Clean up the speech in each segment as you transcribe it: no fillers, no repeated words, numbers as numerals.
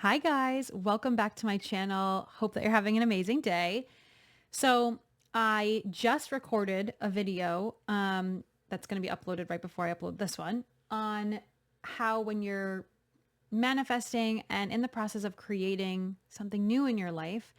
Hi guys, welcome back to my channel. Hope that you're having an amazing day. So I just recorded a video that's going to be uploaded right before I upload this one on how when you're manifesting and in the process of creating something new in your life,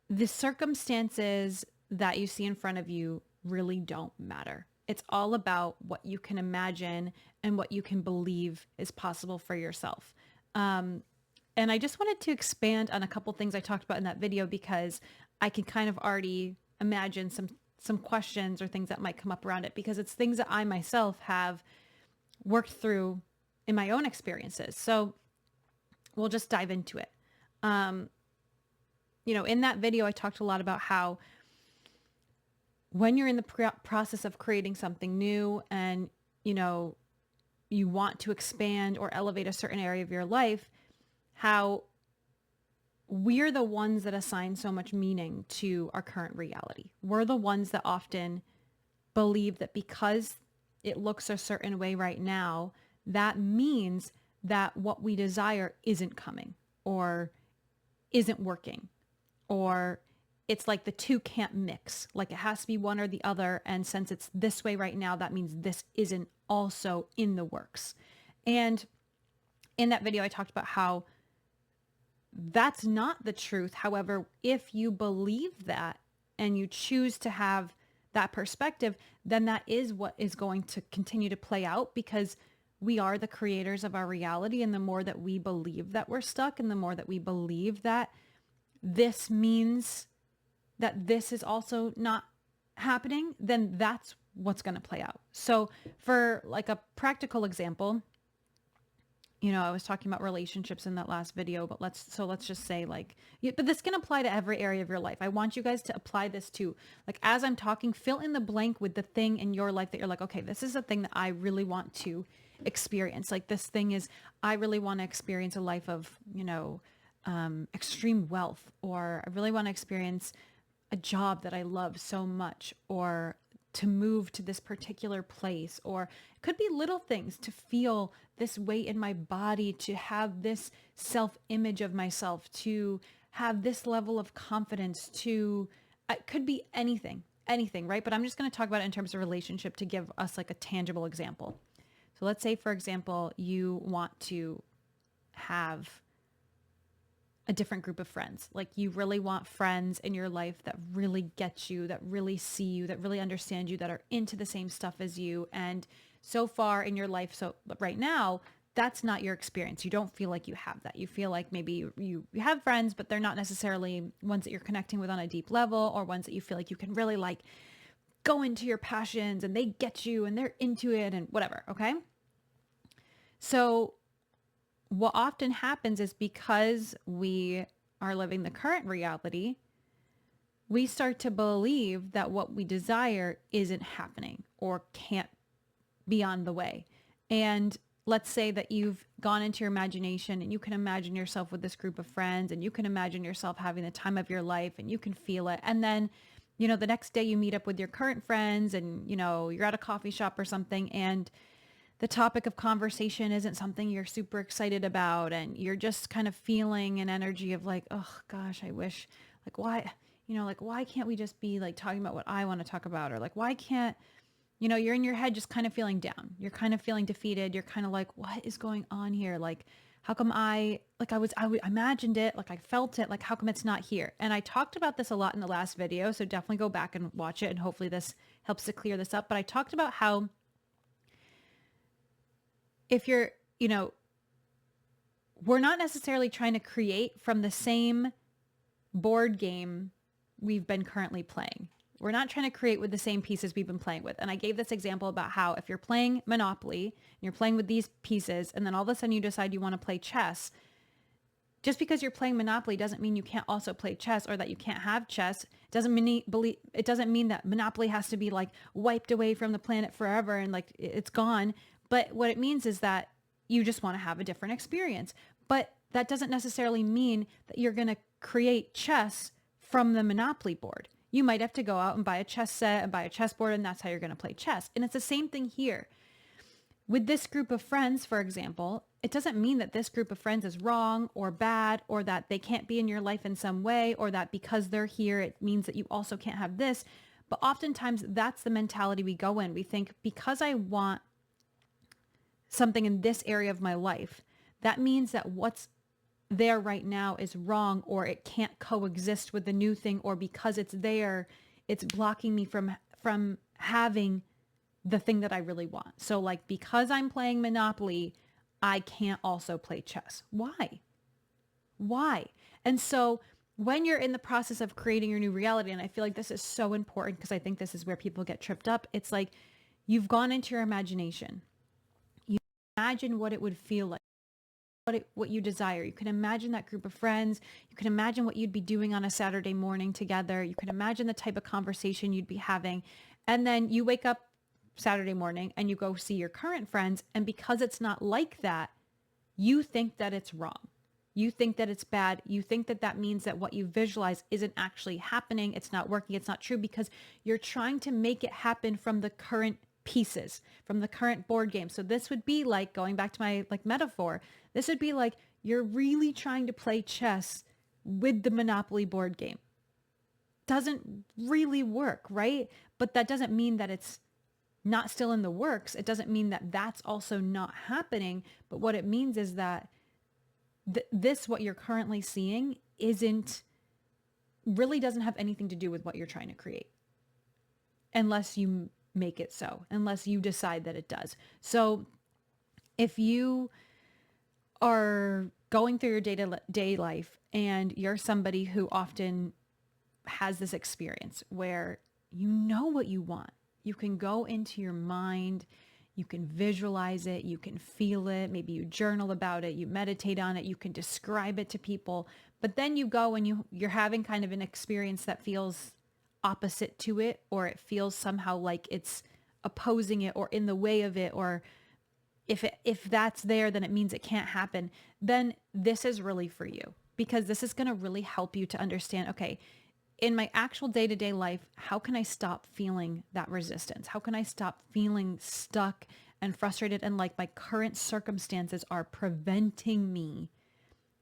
the circumstances that you see in front of you really don't matter. It's all about what you can imagine and what you can believe is possible for yourself. And I just wanted to expand on a couple things I talked about in that video because I can kind of already imagine some questions or things that might come up around it because it's things that I myself have worked through in my own experiences. So we'll just dive into it. In that video, I talked a lot about how when you're in the process of creating something new and, you want to expand or elevate a certain area of your life, how we're the ones that assign so much meaning to our current reality. We're the ones that often believe that because it looks a certain way right now, that means that what we desire isn't coming or isn't working, or it's like the two can't mix. Like it has to be one or the other. And since it's this way right now, that means this isn't also in the works. And in that video, I talked about how that's not the truth. However, if you believe that and you choose to have that perspective, then that is what is going to continue to play out because we are the creators of our reality. And the more that we believe that we're stuck and the more that we believe that this means that this is also not happening, then that's what's going to play out. So for like a practical example, I was talking about relationships in that last video, but let's just say but this can apply to every area of your life. I want you guys to apply this to, like, as I'm talking, fill in the blank with the thing in your life that you're like, okay, this is a thing that I really want to experience. Like this thing is, I really want to experience a life of, extreme wealth, or I really want to experience a job that I love so much, or to move to this particular place, or it could be little things, to feel this weight in my body, to have this self-image of myself, to have this level of confidence, it could be anything, right? But I'm just going to talk about it in terms of relationship to give us like a tangible example. So let's say, for example, you want to have a different group of friends. Like you really want friends in your life that really get you, that really see you, that really understand you, that are into the same stuff as you. And so far in your life, so right now, that's not your experience. You don't feel like you have that. You feel like maybe you have friends, but they're not necessarily ones that you're connecting with on a deep level, or ones that you feel like you can really like go into your passions and they get you and they're into it and whatever. Okay. So what often happens is because we are living the current reality, we start to believe that what we desire isn't happening or can't be on the way. And let's say that you've gone into your imagination and you can imagine yourself with this group of friends and you can imagine yourself having the time of your life and you can feel it. And then, the next day you meet up with your current friends and, you're at a coffee shop or something, and the topic of conversation isn't something you're super excited about, and you're just kind of feeling an energy of like, oh gosh, I wish, like, why can't we just be like talking about what I want to talk about? Or like, why can't, you're in your head just kind of feeling down. You're kind of feeling defeated. You're kind of like, what is going on here? Like, how come I imagined it, like I felt it, like how come it's not here? And I talked about this a lot in the last video, so definitely go back and watch it, and hopefully this helps to clear this up. But I talked about how if you're, we're not necessarily trying to create from the same board game we've been currently playing. We're not trying to create with the same pieces we've been playing with. And I gave this example about how if you're playing Monopoly and you're playing with these pieces, and then all of a sudden you decide you want to play chess, just because you're playing Monopoly doesn't mean you can't also play chess, or that you can't have chess. It doesn't mean that Monopoly has to be like wiped away from the planet forever and like it's gone. But what it means is that you just want to have a different experience. But that doesn't necessarily mean that you're going to create chess from the Monopoly board. You might have to go out and buy a chess set and buy a chessboard, and that's how you're going to play chess. And it's the same thing here. With this group of friends, for example, it doesn't mean that this group of friends is wrong or bad, or that they can't be in your life in some way, or that because they're here, it means that you also can't have this. But oftentimes that's the mentality we go in. We think because I want something in this area of my life, that means that what's there right now is wrong, or it can't coexist with the new thing, or because it's there, it's blocking me from having the thing that I really want. So like, because I'm playing Monopoly, I can't also play chess. Why? Why? And so when you're in the process of creating your new reality, and I feel like this is so important because I think this is where people get tripped up. It's like you've gone into your imagination. You imagine what it would feel like, what you desire. You can imagine that group of friends. You can imagine what you'd be doing on a Saturday morning together. You can imagine the type of conversation you'd be having. And then you wake up Saturday morning and you go see your current friends. And because it's not like that, you think that it's wrong. You think that it's bad. You think that that means that what you visualize isn't actually happening. It's not working. It's not true because you're trying to make it happen from the current pieces, from the current board game. So this would be like, going back to my like metaphor, this would be like you're really trying to play chess with the Monopoly board game. Doesn't really work, right? But that doesn't mean that it's not still in the works. It doesn't mean that that's also not happening. But what it means is that this, what you're currently seeing, really doesn't have anything to do with what you're trying to create. Unless you make it so, unless you decide that it does. So if you are going through your day-to-day life and you're somebody who often has this experience where you know what you want, you can go into your mind, you can visualize it, you can feel it, maybe you journal about it, you meditate on it, you can describe it to people, but then you go and you're having kind of an experience that feels opposite to it, or it feels somehow like it's opposing it or in the way of it, or if that's there, then it means it can't happen. Then this is really for you, because this is going to really help you to understand, okay, in my actual day-to-day life, how can I stop feeling that resistance? How can I stop feeling stuck and frustrated and like my current circumstances are preventing me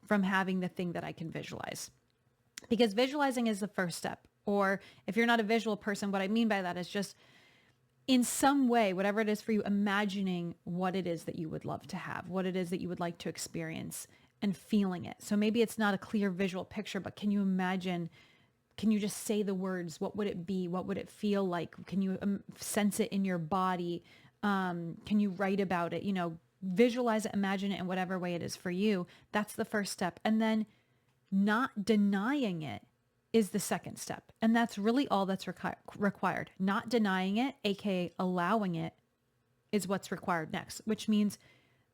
from having the thing that I can visualize? Because visualizing is the first step. Or if you're not a visual person, what I mean by that is just in some way, whatever it is for you, imagining what it is that you would love to have, what it is that you would like to experience, and feeling it. So maybe it's not a clear visual picture, but can you imagine? Can you just say the words? What would it be? What would it feel like? Can you sense it in your body? Can you write about it? Visualize it, imagine it in whatever way it is for you. That's the first step. And then not denying it is the second step. And that's really all that's required. Not denying it, aka allowing it, is what's required next, which means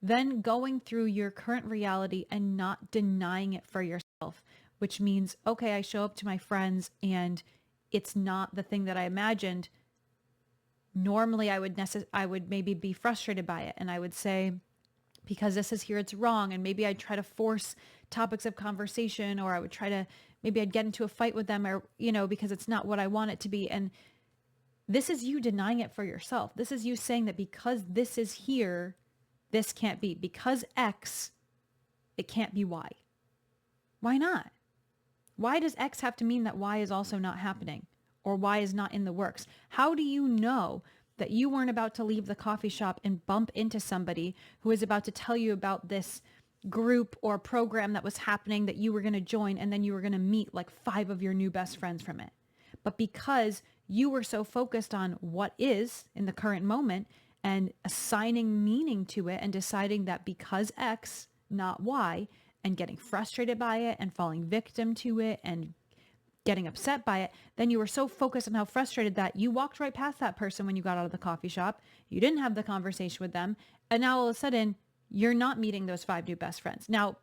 then going through your current reality and not denying it for yourself, which means, okay, I show up to my friends and it's not the thing that I imagined. Normally I would maybe be frustrated by it. And I would say, because this is here, it's wrong. And maybe I'd try to force topics of conversation, or I would maybe I'd get into a fight with them, or, because it's not what I want it to be. And this is you denying it for yourself. This is you saying that because this is here, this can't be. Because X, it can't be Y. Why not? Why does X have to mean that Y is also not happening, or Y is not in the works? How do you know that you weren't about to leave the coffee shop and bump into somebody who is about to tell you about this group or program that was happening that you were going to join, and then you were going to meet like 5 of your new best friends from it? But because you were so focused on what is in the current moment and assigning meaning to it and deciding that because X, not Y, and getting frustrated by it and falling victim to it and getting upset by it, then you were so focused on how frustrated that you walked right past that person when you got out of the coffee shop. You didn't have the conversation with them. And now all of a sudden, you're not meeting those 5 new best friends. Now,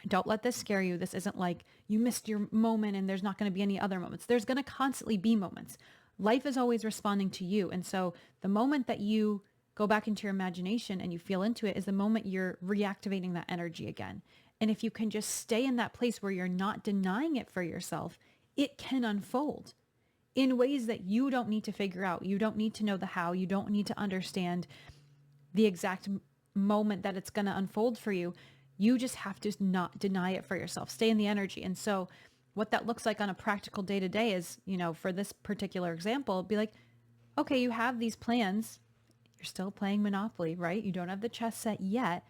don't let this scare you. This isn't like you missed your moment and there's not going to be any other moments. There's going to constantly be moments. Life is always responding to you. And so the moment that you go back into your imagination and you feel into it is the moment you're reactivating that energy again. And if you can just stay in that place where you're not denying it for yourself, it can unfold in ways that you don't need to figure out. You don't need to know the how. You don't need to understand the exact moment that it's going to unfold for you. You just have to not deny it for yourself. Stay in the energy. And so what that looks like on a practical day to day is, for this particular example, be like, okay, you have these plans. You're still playing Monopoly, right? You don't have the chess set yet.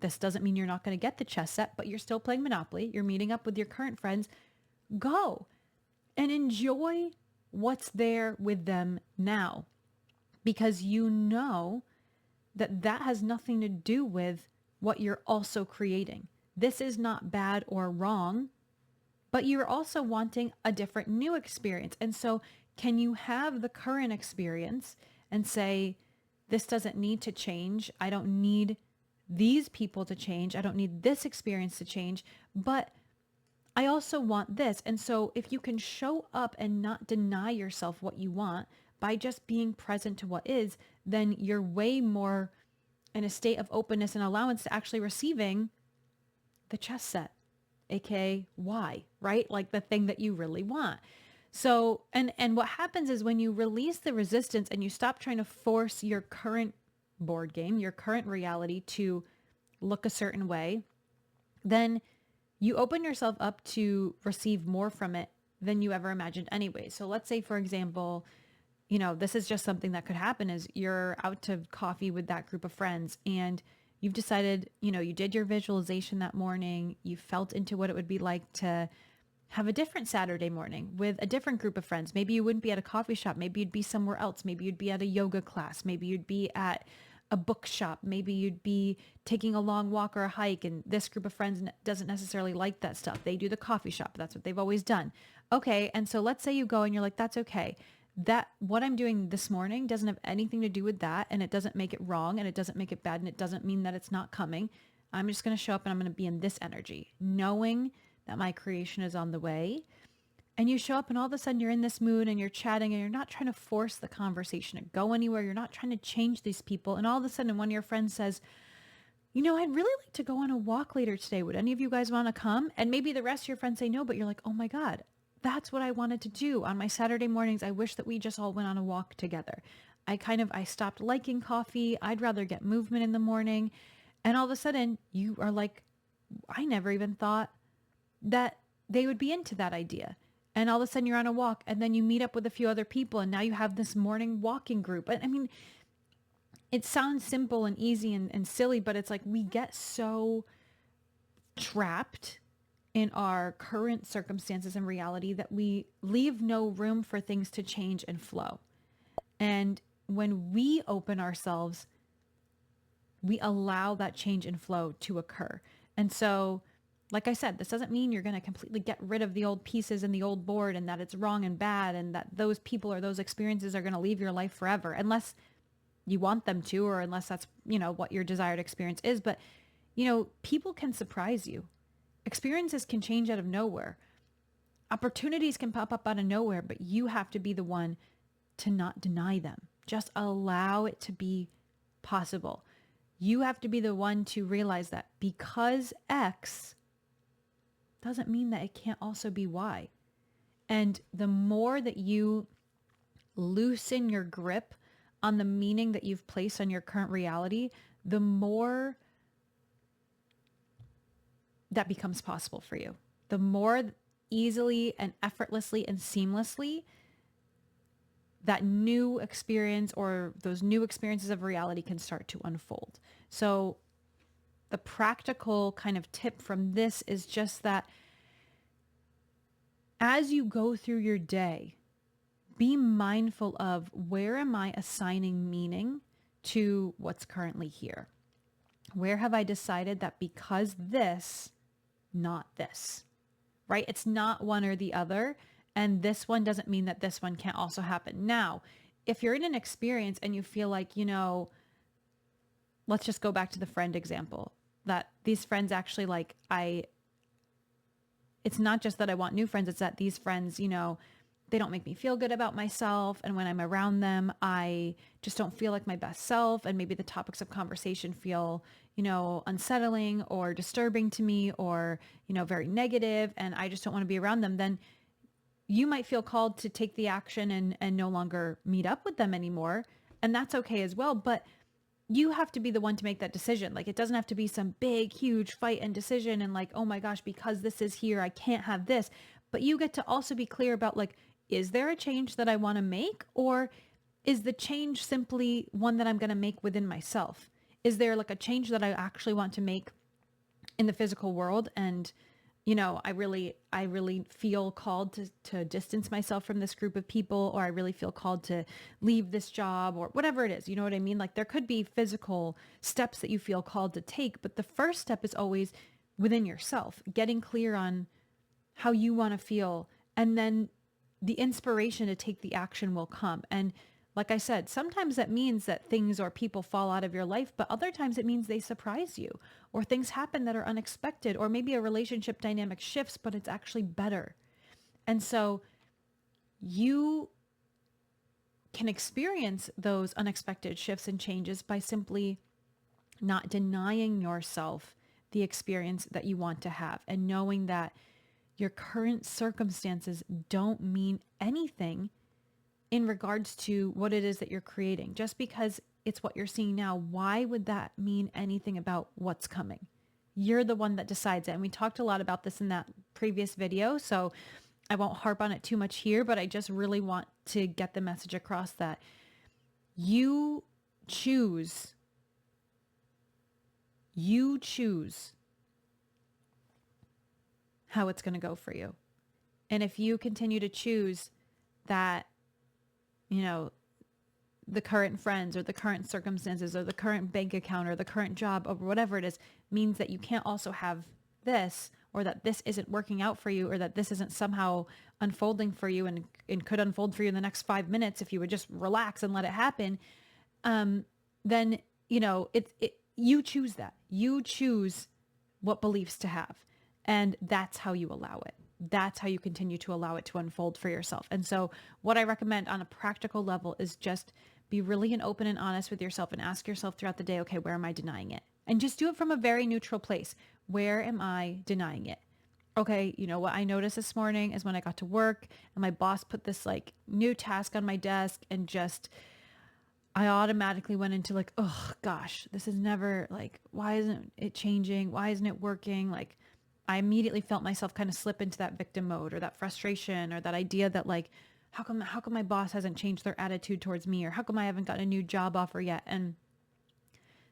This doesn't mean you're not going to get the chess set, but you're still playing Monopoly. You're meeting up with your current friends. Go and enjoy what's there with them now, because you know that that has nothing to do with what you're also creating. This is not bad or wrong, but you're also wanting a different new experience. And so can you have the current experience and say, this doesn't need to change. I don't need these people to change. I don't need this experience to change, but I also want this. And so if you can show up and not deny yourself what you want by just being present to what is, then you're way more in a state of openness and allowance to actually receiving the chess set, aka why, right? Like the thing that you really want. So, and what happens is when you release the resistance and you stop trying to force your current board game, your current reality to look a certain way, then you open yourself up to receive more from it than you ever imagined anyway. So let's say, for example, this is just something that could happen is you're out to coffee with that group of friends and you've decided, you did your visualization that morning. You felt into what it would be like to have a different Saturday morning with a different group of friends. Maybe you wouldn't be at a coffee shop. Maybe you'd be somewhere else. Maybe you'd be at a yoga class. Maybe you'd be at a bookshop. Maybe you'd be taking a long walk or a hike. And this group of friends doesn't necessarily like that stuff. They do the coffee shop. That's what they've always done. Okay. And so let's say you go and you're like, that's okay. That what I'm doing this morning doesn't have anything to do with that. And it doesn't make it wrong. And it doesn't make it bad. And it doesn't mean that it's not coming. I'm just going to show up and I'm going to be in this energy, knowing that my creation is on the way. And you show up and all of a sudden you're in this mood and you're chatting and you're not trying to force the conversation to go anywhere. You're not trying to change these people. And all of a sudden one of your friends says, I'd really like to go on a walk later today. Would any of you guys want to come? And maybe the rest of your friends say no, but you're like, oh my God, that's what I wanted to do on my Saturday mornings. I wish that we just all went on a walk together. I stopped liking coffee. I'd rather get movement in the morning. And all of a sudden you are like, I never even thought that they would be into that idea. And all of a sudden you're on a walk and then you meet up with a few other people and now you have this morning walking group. I mean, it sounds simple and easy and silly, but it's like we get so trapped in our current circumstances and reality that we leave no room for things to change and flow. And when we open ourselves, we allow that change and flow to occur. And so, like I said, this doesn't mean you're going to completely get rid of the old pieces and the old board and that it's wrong and bad and that those people or those experiences are going to leave your life forever, unless you want them to, or unless that's, what your desired experience is. But, people can surprise you. Experiences can change out of nowhere. Opportunities can pop up out of nowhere, but you have to be the one to not deny them. Just allow it to be possible. You have to be the one to realize that because X doesn't mean that it can't also be Y. And the more that you loosen your grip on the meaning that you've placed on your current reality, the more that becomes possible for you. The more easily and effortlessly and seamlessly that new experience or those new experiences of reality can start to unfold. So the practical kind of tip from this is just that as you go through your day, be mindful of where am I assigning meaning to what's currently here? Where have I decided that because this, not this, right? It's not one or the other. And this one doesn't mean that this one can't also happen. Now, if you're in an experience and you feel like, let's just go back to the friend example, that these friends actually it's not just that I want new friends. It's that these friends, they don't make me feel good about myself. And when I'm around them, I just don't feel like my best self. And maybe the topics of conversation feel, unsettling or disturbing to me or, very negative. And I just don't want to be around them. Then you might feel called to take the action and no longer meet up with them anymore. And that's okay as well. But you have to be the one to make that decision. Like, it doesn't have to be some big, huge fight and decision and like, oh my gosh, because this is here, I can't have this. But you get to also be clear about like, is there a change that I want to make? Or is the change simply one that I'm going to make within myself? Is there like a change that I actually want to make in the physical world? And I really feel called to distance myself from this group of people, or I really feel called to leave this job, or whatever it is. You know what I mean? Like, there could be physical steps that you feel called to take, but the first step is always within yourself, getting clear on how you want to feel. And then the inspiration to take the action will come. And like I said, sometimes that means that things or people fall out of your life, but other times it means they surprise you, or things happen that are unexpected, or maybe a relationship dynamic shifts, but it's actually better. And so you can experience those unexpected shifts and changes by simply not denying yourself the experience that you want to have, and knowing that your current circumstances don't mean anything in regards to what it is that you're creating. Just because it's what you're seeing now, why would that mean anything about what's coming? You're the one that decides it. And we talked a lot about this in that previous video, so I won't harp on it too much here, but I just really want to get the message across that you choose, you choose how it's going to go for you. And if you continue to choose that, the current friends or the current circumstances or the current bank account or the current job or whatever it is means that you can't also have this, or that this isn't working out for you, or that this isn't somehow unfolding for you and could unfold for you in the next 5 minutes if you would just relax and let it happen, then, you choose that. You choose what beliefs to have. And that's how you allow it. That's how you continue to allow it to unfold for yourself. And so what I recommend on a practical level is just be really and open and honest with yourself, and ask yourself throughout the day, okay, where am I denying it? And just do it from a very neutral place. Where am I denying it? Okay, what I noticed this morning is when I got to work and my boss put this like new task on my desk, and just, I automatically went into like, oh gosh, this is never like, why isn't it changing? Why isn't it working? Like, I immediately felt myself kind of slip into that victim mode, or that frustration, or that idea that like, how come my boss hasn't changed their attitude towards me? Or how come I haven't gotten a new job offer yet? And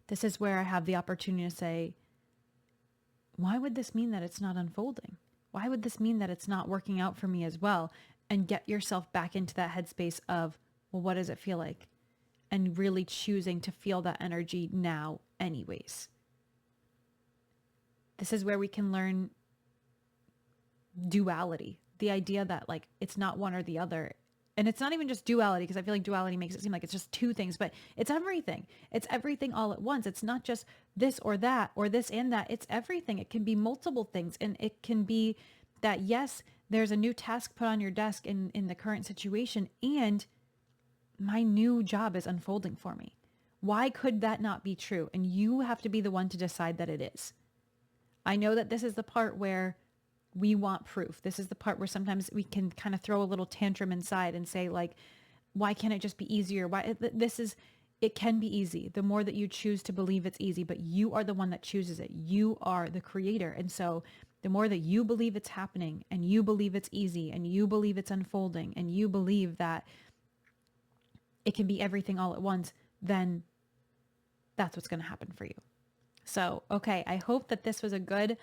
this is where I have the opportunity to say, why would this mean that it's not unfolding? Why would this mean that it's not working out for me as well? And get yourself back into that headspace of, well, what does it feel like? And really choosing to feel that energy now anyways. This is where we can learn duality, the idea that like, it's not one or the other. And it's not even just duality, because I feel like duality makes it seem like it's just two things, but it's everything. It's everything all at once. It's not just this or that, or this and that. It's everything. It can be multiple things. And it can be that, yes, there's a new task put on your desk in the current situation, and my new job is unfolding for me. Why could that not be true? And you have to be the one to decide that it is. I know that this is the part where we want proof. This is the part where sometimes we can kind of throw a little tantrum inside and say like, why can't it just be easier? It can be easy. The more that you choose to believe it's easy, but you are the one that chooses it. You are the creator. And so the more that you believe it's happening, and you believe it's easy, and you believe it's unfolding, and you believe that it can be everything all at once, then that's what's going to happen for you. So, okay, I hope that this was a good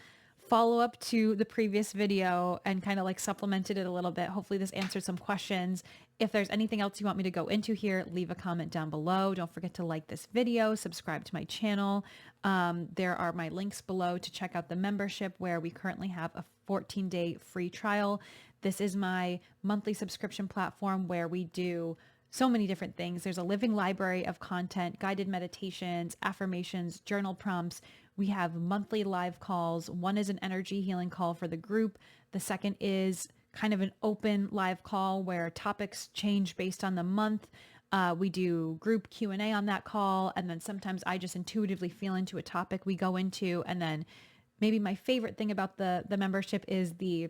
follow-up to the previous video and kind of like supplemented it a little bit. Hopefully this answered some questions. If there's anything else you want me to go into here, leave a comment down below. Don't forget to like this video, subscribe to my channel. There are my links below to check out the membership, where we currently have a 14-day free trial. This is my monthly subscription platform where we do so many different things. There's a living library of content, guided meditations, affirmations, journal prompts. We have monthly live calls. One is an energy healing call for the group. The second is kind of an open live call where topics change based on the month. We do group Q&A on that call. And then sometimes I just intuitively feel into a topic we go into. And then maybe my favorite thing about the membership is the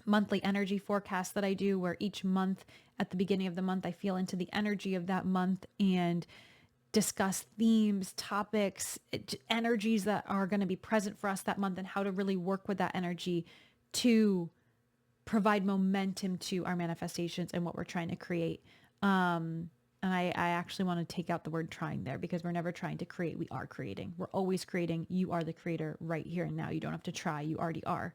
monthly energy forecast that I do, where each month at the beginning of the month, I feel into the energy of that month. And discuss themes, topics, energies that are going to be present for us that month, and how to really work with that energy to provide momentum to our manifestations and what we're trying to create. And I actually want to take out the word trying there, because we're never trying to create. We are creating. We're always creating. You are the creator right here and now. You don't have to try. You already are.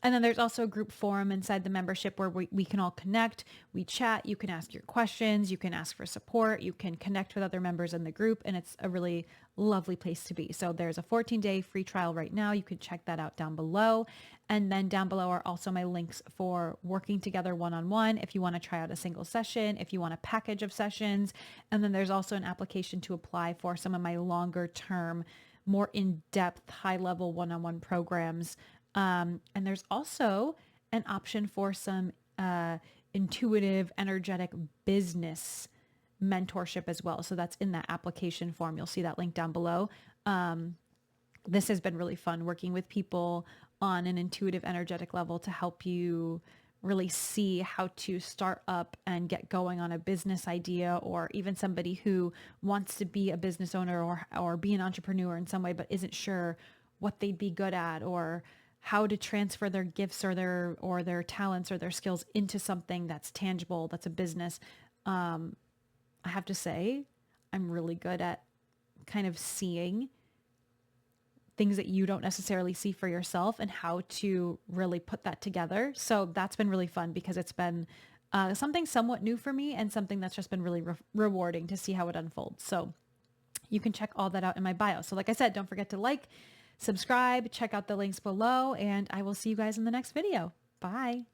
And then there's also a group forum inside the membership where we can all connect. We chat. You can ask your questions. You can ask for support. You can connect with other members in the group. And it's a really lovely place to be. So there's a 14-day free trial right now. You can check that out down below. And then down below are also my links for working together one-on-one if you want to try out a single session, if you want a package of sessions. And then there's also an application to apply for some of my longer term, more in-depth, high-level one-on-one programs. And there's also an option for some intuitive, energetic business mentorship as well. So that's in that application form. You'll see that link down below. This has been really fun working with people on an intuitive, energetic level to help you really see how to start up and get going on a business idea, or even somebody who wants to be a business owner or be an entrepreneur in some way, but isn't sure what they'd be good at, or how to transfer their gifts or their talents or their skills into something that's tangible, that's a business. I have to say, I'm really good at kind of seeing things that you don't necessarily see for yourself and how to really put that together. So that's been really fun, because it's been something somewhat new for me, and something that's just been really rewarding to see how it unfolds. So you can check all that out in my bio. So like I said, don't forget to like, subscribe, check out the links below, and I will see you guys in the next video. Bye.